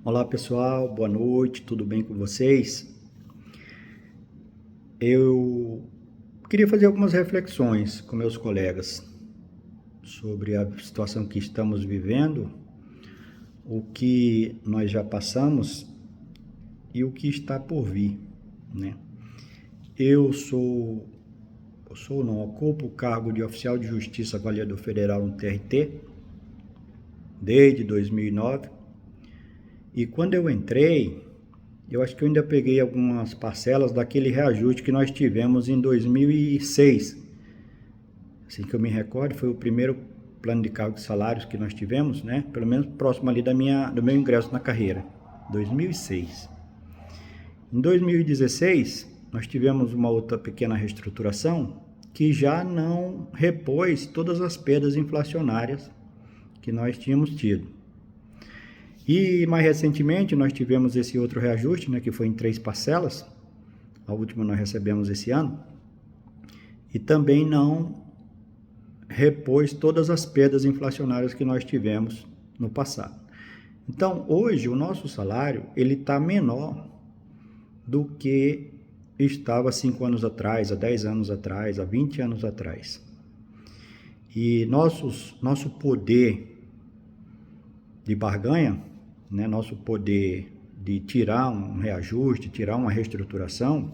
Olá pessoal, boa noite, tudo bem com vocês? Eu queria fazer algumas reflexões com meus colegas sobre a situação que estamos vivendo, o que nós já passamos e o que está por vir, né? Ocupo o cargo de oficial de justiça avaliador federal no TRT desde 2009 e quando eu entrei, eu acho que eu ainda peguei algumas parcelas daquele reajuste que nós tivemos em 2006. Assim que eu me recordo, foi o primeiro plano de cargos e salários que nós tivemos, né? Pelo menos próximo ali do meu ingresso na carreira, 2006. Em 2016, nós tivemos uma outra pequena reestruturação que já não repôs todas as perdas inflacionárias que nós tínhamos tido. E mais recentemente nós tivemos esse outro reajuste, né, que foi em 3 parcelas, a última nós recebemos esse ano, e também não repôs todas as perdas inflacionárias que nós tivemos no passado. Então, hoje o nosso salário ele está menor do que estava há 5 anos atrás, há 10 anos atrás, há 20 anos atrás. E nosso poder de barganha, né, nosso poder de tirar um reajuste, tirar uma reestruturação,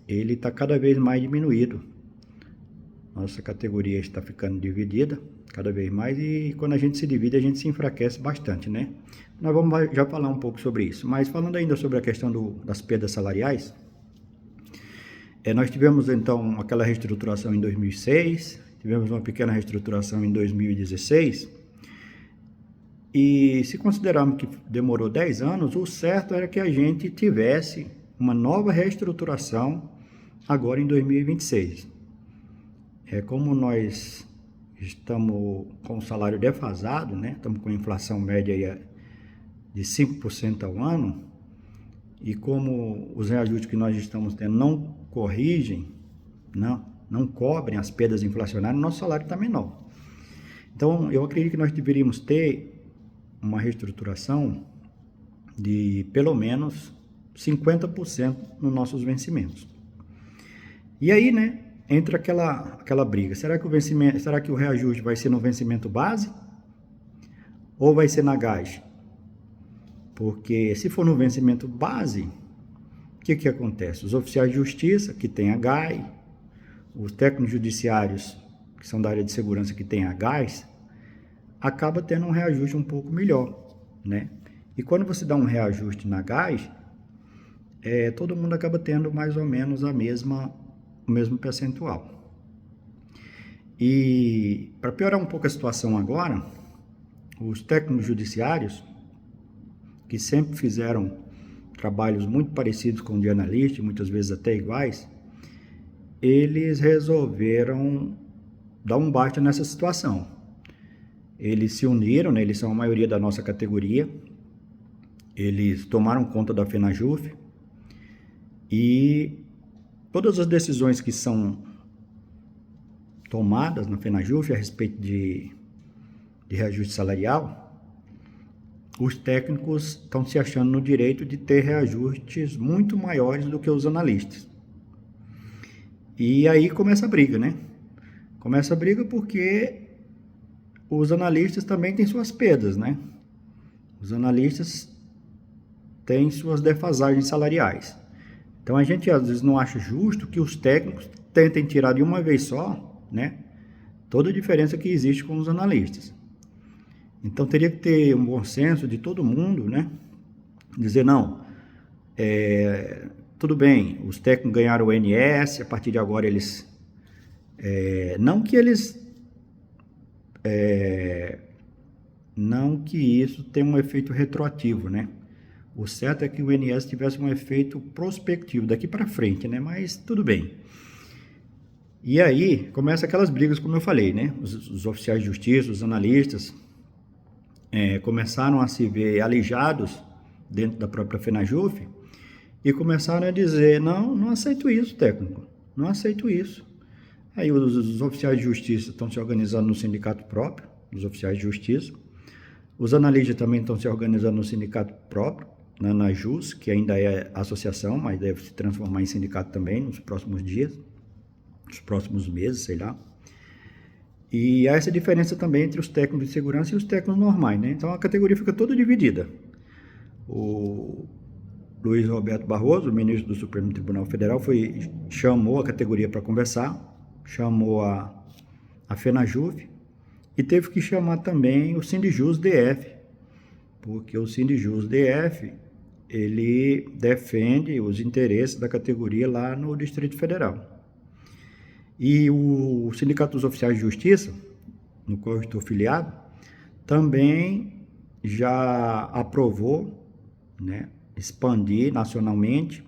ele está cada vez mais diminuído. Nossa categoria está ficando dividida cada vez mais e quando a gente se divide, a gente se enfraquece bastante, né? Nós vamos já falar um pouco sobre isso, mas falando ainda sobre a questão das perdas salariais, nós tivemos então aquela reestruturação em 2006, tivemos uma pequena reestruturação em 2016, e se considerarmos que demorou 10 anos, o certo era que a gente tivesse uma nova reestruturação agora em 2026. Como nós estamos com o salário defasado, né? Estamos com inflação média aí de 5% ao ano, e como os reajustes que nós estamos tendo não corrigem, não cobrem as perdas inflacionárias, nosso salário está menor. Então, eu acredito que nós deveríamos ter uma reestruturação de pelo menos 50% nos nossos vencimentos. E aí, né, entra aquela briga. Será que o reajuste vai ser no vencimento base ou vai ser na gás? Porque se for no vencimento base, o que acontece? Os oficiais de justiça que têm a GAI, os técnicos judiciários que são da área de segurança que têm a gás, acaba tendo um reajuste um pouco melhor, né? E quando você dá um reajuste na gás, todo mundo acaba tendo mais ou menos o mesmo percentual. E para piorar um pouco a situação agora, os técnicos judiciários, que sempre fizeram trabalhos muito parecidos com o de analista, muitas vezes até iguais, eles resolveram dar um basta nessa situação. Eles se uniram, né? Eles são a maioria da nossa categoria, eles tomaram conta da FENAJUF e todas as decisões que são tomadas na FENAJUF a respeito de reajuste salarial, os técnicos estão se achando no direito de ter reajustes muito maiores do que os analistas. E aí começa a briga, né? Começa a briga porque os analistas também têm suas perdas, né? Os analistas têm suas defasagens salariais. Então a gente às vezes não acha justo que os técnicos tentem tirar de uma vez só, né, toda a diferença que existe com os analistas. Então teria que ter um bom senso de todo mundo, né? Dizer, não, tudo bem, os técnicos ganharam o INSS, a partir de agora eles... não que isso tenha um efeito retroativo, né? O certo é que o INSS tivesse um efeito prospectivo, daqui para frente, né? Mas tudo bem. E aí, começa aquelas brigas, como eu falei, né? Os oficiais de justiça, os analistas, começaram a se ver alijados dentro da própria FENAJUF e começaram a dizer, não aceito isso, técnico, não aceito isso. Aí os oficiais de justiça estão se organizando no sindicato próprio, os oficiais de justiça, Os analistas também estão se organizando no sindicato próprio, na ANAJUS, que ainda é associação, mas deve se transformar em sindicato também nos próximos dias, nos próximos meses, sei lá. E há essa diferença também entre os técnicos de segurança e os técnicos normais, né? Então a categoria fica toda dividida. O Luiz Roberto Barroso, o ministro do Supremo Tribunal Federal, chamou a categoria para conversar, chamou a FenaJuve e teve que chamar também o Sindijus DF, porque o Sindijus DF, ele defende os interesses da categoria lá no Distrito Federal. E o Sindicato dos Oficiais de Justiça, no qual eu estou filiado, também já aprovou, né, expandir nacionalmente,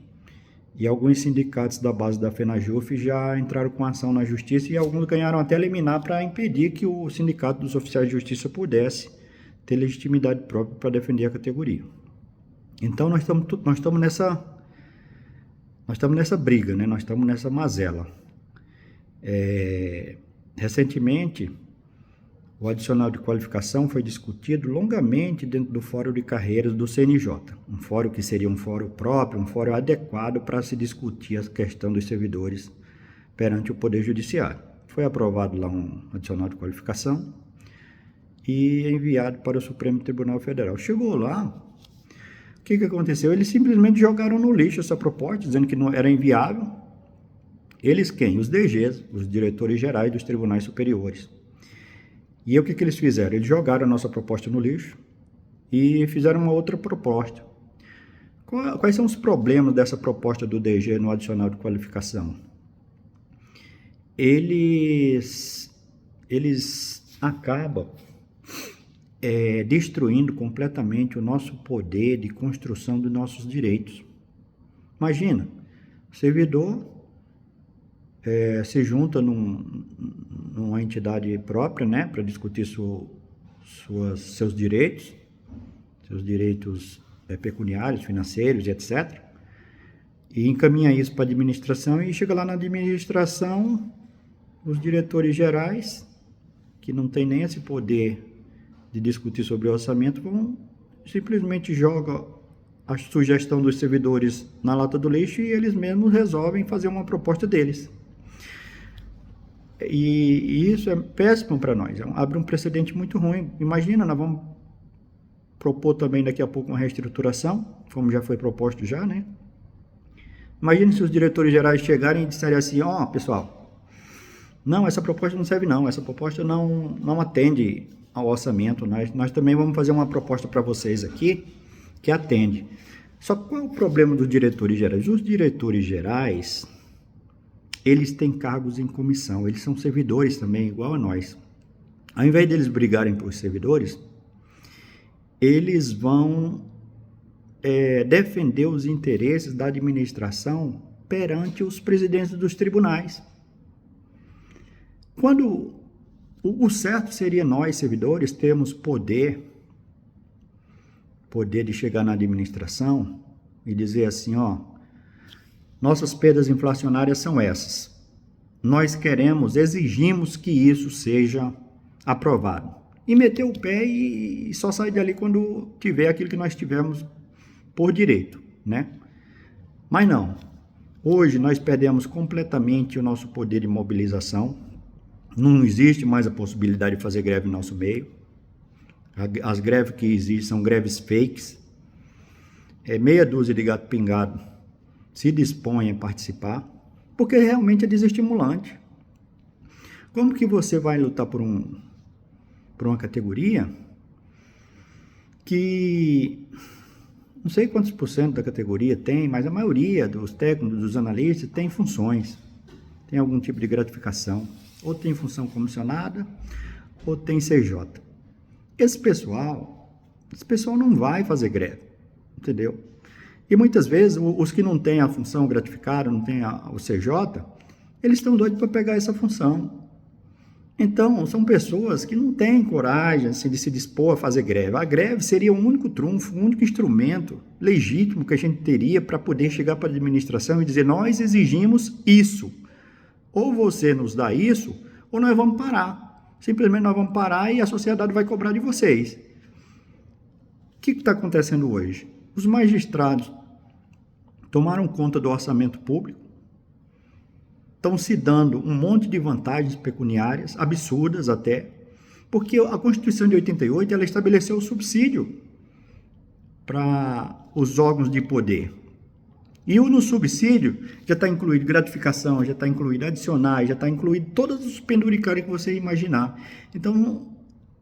e alguns sindicatos da base da FenaJuve já entraram com ação na justiça e alguns ganharam até liminar para impedir que o Sindicato dos Oficiais de Justiça pudesse ter legitimidade própria para defender a categoria. Então nós estamos nessa briga, né? Nós estamos nessa mazela. Recentemente, o adicional de qualificação foi discutido longamente dentro do Fórum de Carreiras do CNJ, um fórum que seria um fórum próprio, um fórum adequado para se discutir a questão dos servidores perante o Poder Judiciário. Foi aprovado lá um adicional de qualificação e enviado para o Supremo Tribunal Federal. Chegou lá, o que aconteceu? Eles simplesmente jogaram no lixo essa proposta, dizendo que não era inviável. Eles quem? Os DGs, os diretores gerais dos tribunais superiores. E o que eles fizeram? Eles jogaram a nossa proposta no lixo e fizeram uma outra proposta. Quais são os problemas dessa proposta do DG no adicional de qualificação? Eles acabam destruindo completamente o nosso poder de construção dos nossos direitos. Imagina, o servidor se junta numa entidade própria, né, para discutir seus direitos pecuniários, financeiros, etc. E encaminha isso para a administração e chega lá na administração, os diretores gerais, que não tem nem esse poder de discutir sobre o orçamento, simplesmente jogam a sugestão dos servidores na lata do lixo e eles mesmos resolvem fazer uma proposta deles. E isso é péssimo para nós, abre um precedente muito ruim. Imagina, nós vamos propor também daqui a pouco uma reestruturação, como já foi proposto já, né? Imagina se os diretores gerais chegarem e disserem assim, pessoal, não, essa proposta não serve não, essa proposta não atende ao orçamento, nós também vamos fazer uma proposta para vocês aqui, que atende. Só que qual é o problema dos diretores gerais? Os diretores gerais, eles têm cargos em comissão, eles são servidores também, igual a nós. Ao invés deles brigarem por servidores, eles vão defender os interesses da administração perante os presidentes dos tribunais. Quando o certo seria nós, servidores, termos poder de chegar na administração e dizer assim, nossas perdas inflacionárias são essas. Nós exigimos que isso seja aprovado. E meter o pé e só sair dali quando tiver aquilo que nós tivemos por direito, né? Mas não. Hoje nós perdemos completamente o nosso poder de mobilização. Não existe mais a possibilidade de fazer greve no nosso meio. As greves que existem são greves fakes. Meia dúzia de gato pingado se dispõe a participar, porque realmente é desestimulante. Como que você vai lutar por uma categoria que não sei quantos % da categoria tem, mas a maioria dos técnicos, dos analistas, tem funções, tem algum tipo de gratificação, ou tem função comissionada, ou tem CJ. Esse pessoal não vai fazer greve, entendeu? E muitas vezes, os que não têm a função gratificada, não têm o CJ, eles estão doidos para pegar essa função. Então, são pessoas que não têm coragem assim, de se dispor a fazer greve. A greve seria o único trunfo, o único instrumento legítimo que a gente teria para poder chegar para a administração e dizer, nós exigimos isso. Ou você nos dá isso, ou nós vamos parar. Simplesmente nós vamos parar e a sociedade vai cobrar de vocês. que está acontecendo hoje? Os magistrados tomaram conta do orçamento público, estão se dando um monte de vantagens pecuniárias, absurdas até, porque a Constituição de 88 ela estabeleceu o subsídio para os órgãos de poder. E no subsídio já está incluído gratificação, já está incluído adicionais, já está incluído todos os penduricários que você imaginar. Então,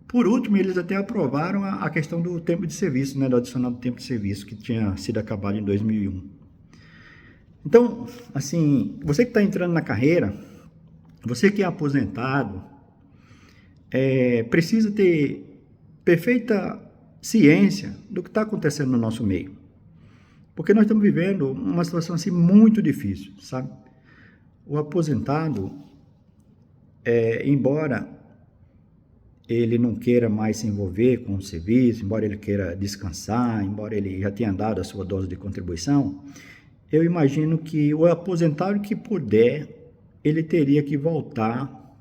por último, eles até aprovaram a questão do tempo de serviço, né, do adicional do tempo de serviço, que tinha sido acabado em 2001. Então, assim, você que está entrando na carreira, você que é aposentado, precisa ter perfeita ciência do que está acontecendo no nosso meio. Porque nós estamos vivendo uma situação assim muito difícil, sabe? O aposentado, embora ele não queira mais se envolver com o serviço, embora ele queira descansar, embora ele já tenha dado a sua dose de contribuição, eu imagino que o aposentado que puder, ele teria que voltar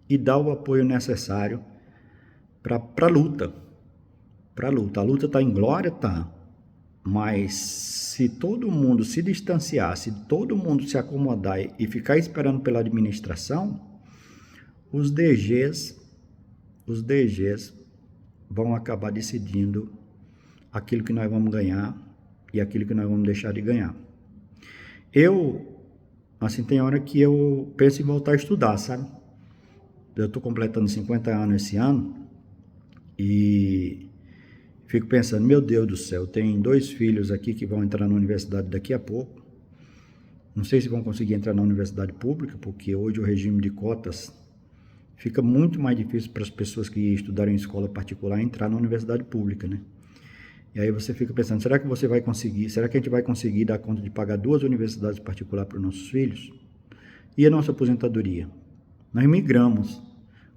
e dar o apoio necessário para a luta. A luta está em glória, tá. Mas se todo mundo se distanciar, se todo mundo se acomodar e ficar esperando pela administração, os DGs vão acabar decidindo aquilo que nós vamos ganhar e aquilo que nós vamos deixar de ganhar. Eu, assim, tem hora que eu penso em voltar a estudar, sabe? Eu estou completando 50 anos esse ano e fico pensando, meu Deus do céu, tem 2 filhos aqui que vão entrar na universidade daqui a pouco. Não sei se vão conseguir entrar na universidade pública, porque hoje o regime de cotas fica muito mais difícil para as pessoas que estudaram em escola particular entrar na universidade pública, né? E aí você fica pensando, será que você vai conseguir, será que a gente vai conseguir dar conta de pagar 2 universidades particulares para os nossos filhos? E a nossa aposentadoria? Nós migramos.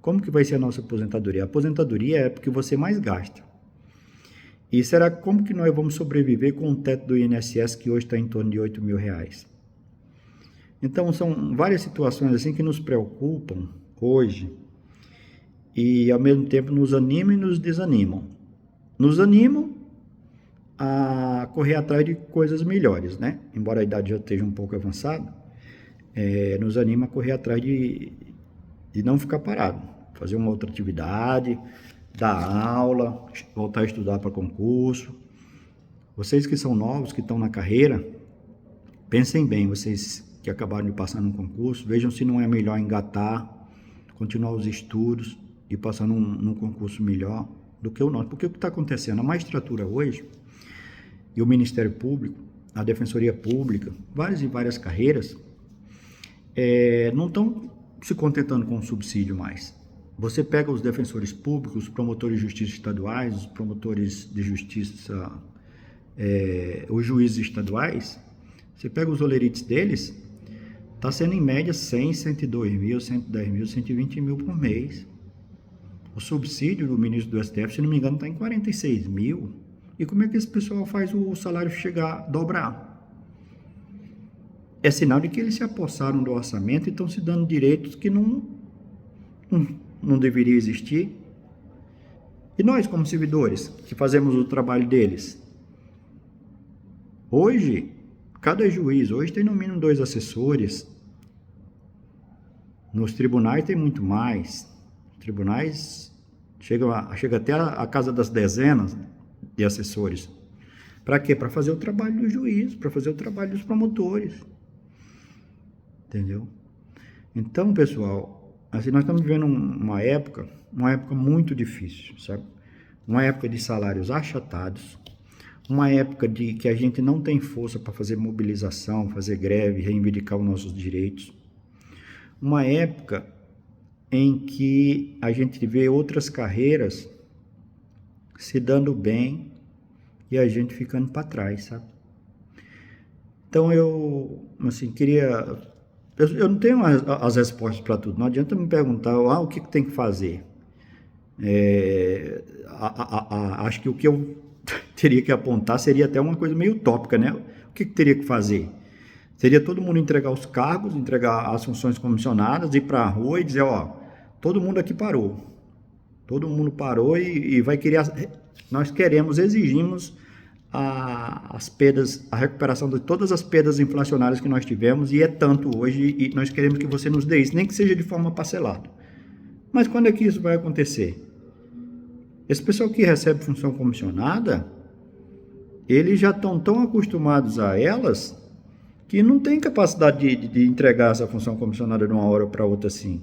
Como que vai ser a nossa aposentadoria? A aposentadoria é porque você mais gasta. E será como que nós vamos sobreviver com o teto do INSS que hoje está em torno de R$8.000? Então são várias situações assim que nos preocupam hoje e ao mesmo tempo nos animam e nos desanimam. Nos animam a correr atrás de coisas melhores, né? Embora a idade já esteja um pouco avançada, nos anima a correr atrás de não ficar parado, fazer uma outra atividade, dar aula, voltar a estudar para concurso. Vocês que são novos, que estão na carreira, pensem bem, vocês que acabaram de passar num concurso, vejam se não é melhor engatar, continuar os estudos e passar num concurso melhor do que o nosso. Porque o que está acontecendo? A magistratura hoje, e o Ministério Público, a Defensoria Pública, várias e várias carreiras, não estão se contentando com o subsídio mais. Você pega os defensores públicos, os promotores de justiça estaduais, os promotores de justiça, os juízes estaduais, você pega os olerites deles, está sendo em média 100, 102 mil, 110 mil, 120 mil por mês. O subsídio do ministro do STF, se não me engano, está em 46 mil. E como é que esse pessoal faz o salário chegar, dobrar? É sinal de que eles se apossaram do orçamento e estão se dando direitos que não deveria existir. E nós, como servidores, que fazemos o trabalho deles, hoje, cada juiz, hoje tem no mínimo 2 assessores, nos tribunais tem muito mais, os tribunais chega até a casa das dezenas de assessores. Para quê? Para fazer o trabalho do juiz, para fazer o trabalho dos promotores, entendeu? Então, pessoal, assim, nós estamos vivendo uma época muito difícil, sabe? Uma época de salários achatados, uma época de que a gente não tem força para fazer mobilização, fazer greve, reivindicar os nossos direitos. Uma época em que a gente vê outras carreiras se dando bem e a gente ficando para trás, sabe? Então eu, assim, queria... Eu não tenho as respostas para tudo, não adianta me perguntar o que tem que fazer. Acho que o que eu teria que apontar seria até uma coisa meio utópica, né? O que teria que fazer? Seria todo mundo entregar os cargos, entregar as funções comissionadas, ir para a rua e dizer, ó, todo mundo aqui parou. Todo mundo parou e vai querer nós exigimos as perdas, a recuperação de todas as perdas inflacionárias que nós tivemos, e é tanto hoje, e nós queremos que você nos dê isso, nem que seja de forma parcelada. Mas quando é que isso vai acontecer? Esse pessoal que recebe função comissionada, eles já estão tão acostumados a elas que não tem capacidade de entregar essa função comissionada de uma hora para outra assim.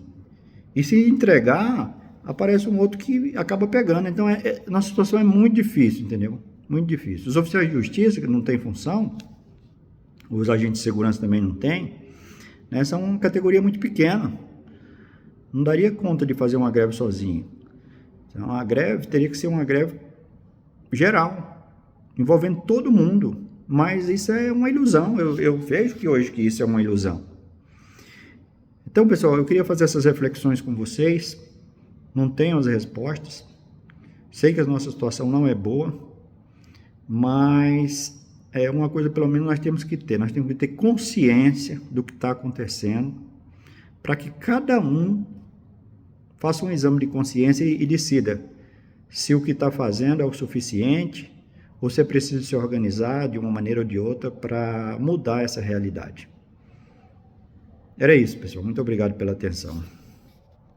E se entregar, aparece um outro que acaba pegando. Então, nossa situação é muito difícil, entendeu? Muito difícil. Os oficiais de justiça, que não têm função, os agentes de segurança também não têm, né, são uma categoria muito pequena. Não daria conta de fazer uma greve sozinho. Então, a greve teria que ser uma greve geral, envolvendo todo mundo. Mas isso é uma ilusão. Eu vejo que hoje que isso é uma ilusão. Então, pessoal, eu queria fazer essas reflexões com vocês. Não tenho as respostas. Sei que a nossa situação não é boa. Mas é uma coisa, pelo menos, nós temos que ter. Nós temos que ter consciência do que está acontecendo, para que cada um faça um exame de consciência e decida se o que está fazendo é o suficiente ou se é preciso se organizar de uma maneira ou de outra para mudar essa realidade. Era isso, pessoal. Muito obrigado pela atenção.